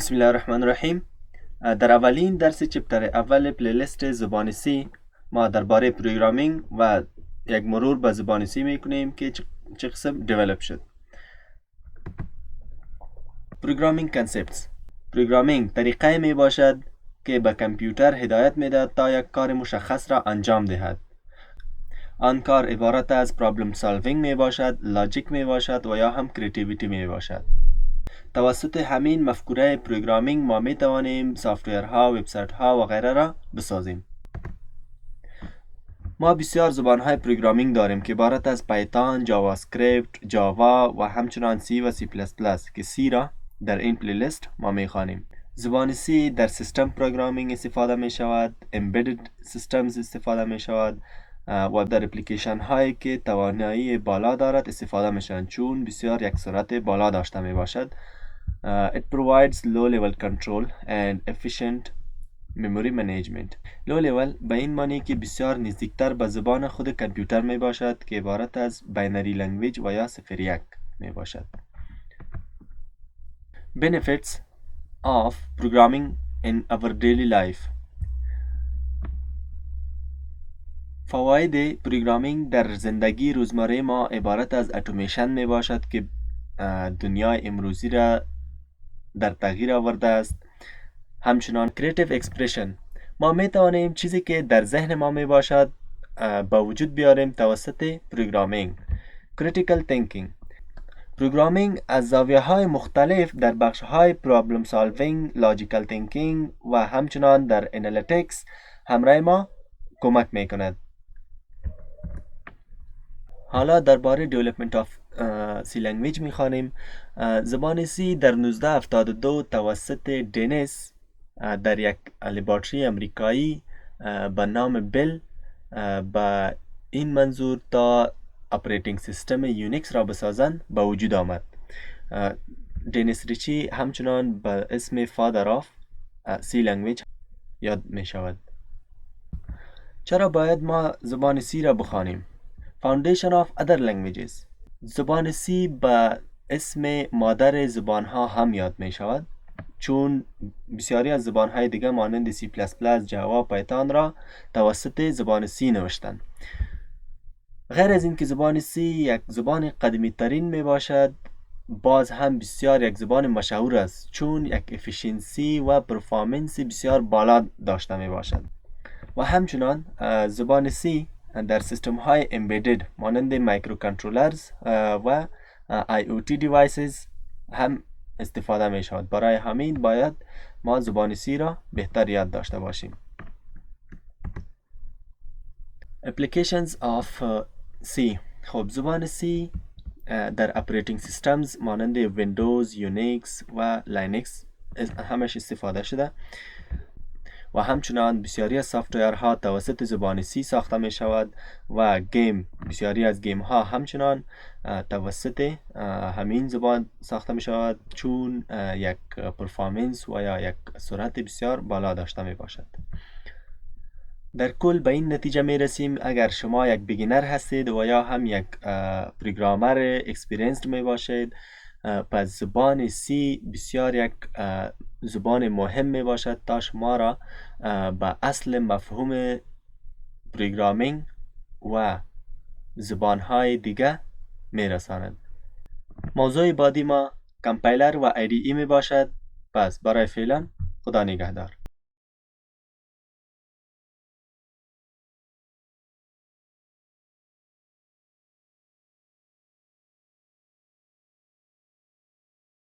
بسم الله الرحمن الرحیم. در اولین درس چپتر اول پلیلیست زبان سی ما درباره پروگرامینگ و یک مرور به زبان سی میکنیم که چه قسم دیولپ شد. پروگرامینگ کانسپتس. پروگرامینگ طریقه می باشد که به کامپیوتر هدایت میدهد تا یک کار مشخص را انجام دهد. آن کار عبارت از پرابلم سالوینگ می باشد، لاجیک می باشد و یا هم کریتیویتی می باشد. توسط همین مفکوره پروگرامینگ ما می توانیم سافتورها، وبسایت‌ها و غیره را بسازیم. ما بسیار زبان‌های پروگرامینگ داریم که عبارت از پایتون، جاوا اسکریپت، جاوا و همچنان سی و سی پلاس پلاس که سی را در این پلیلیست ما می خوانیم. زبان سی در سیستم پروگرامینگ استفاده می شود، امبدد سیستمز استفاده می شود و در اپلیکیشن هایی که توانایی بالا دارد استفاده می شوند چون بسیار یک سرعت بالا داشته می باشد. It provides low level control and efficient memory management. low level به این معنی که بسیار نزدیکتر به زبان خود کامپیوتر می باشد که عبارت از بینری لنگویج و یا 0-1 می باشد. Benefits of programming in our daily life. فواید پروگرامینگ در زندگی روزمره ما عبارت از اتوماسیون می باشد که دنیای امروزی را در تغییر آورده است. همچنان کریتیو اکسپرشن، ما می توانیم چیزی که در ذهن ما می باشد با وجود بیاریم توسط پروگرامینگ. کریتیکال تینکینگ، پروگرامینگ از زاویه های مختلف در بخش های پرابلم سالوینگ، لاجیکال تینکینگ و همچنان در انالیتیکس همراه ما کمک می کند. حالا درباره دیولپمنت آف سی لنگویج می خوانیم. زبان سی در 1972 توسط دنیس در یک لابراتوری امریکایی به نام بیل با این منظور تا اپریتینگ سیستم یونیکس را بسازند به وجود آمد. دنیس ریچی همچنان به اسم فادر آف سی لنگویج یاد می شود. چرا باید ما زبان سی را بخوانیم؟ Foundation of other languages. زبان سی به اسم مادر زبان ها هم یاد می شود چون بسیاری از زبان های دیگه مانند سی پلاس پلاس، جاوا، پایتون را توسط زبان سی نوشتند. غیر از این که زبان سی یک زبان قدیمی ترین می باشد، باز هم بسیار یک زبان مشهور است چون یک افیشنسی و پرفورمنس بسیار بالا داشته می باشد. و همچنان زبان سی در سیستم های امبدد مانند مایکروکنترولرز و IoT دیوایسز هم استفاده می شود. برای همین باید ما زبان سی را بهتر یاد داشته باشیم. Applications of C. خب زبان سی در اپریتینگ سیستمز مانند ویندوز، یونیکس و لینکس همش استفاده شده و همچنان بسیاری از سافتورها توسط زبان سی ساخته می شود و بسیاری از گیم ها همچنان توسط همین زبان ساخته می شود چون یک پرفورمنس و یا یک سرعت بسیار بالا داشته می باشد. در کل به این نتیجه می رسیم اگر شما یک بیگینر هستید و یا هم یک پروگرامر اکسپریانسد می باشید، پس زبان سی بسیار یک زبان مهم می باشد تا شما را به اصل مفهوم پروگرامینگ و زبانهای دیگه می رساند. موضوع بعدی ما کامپایلر و IDE می باشد. پس برای فعلا خدا نگهدار.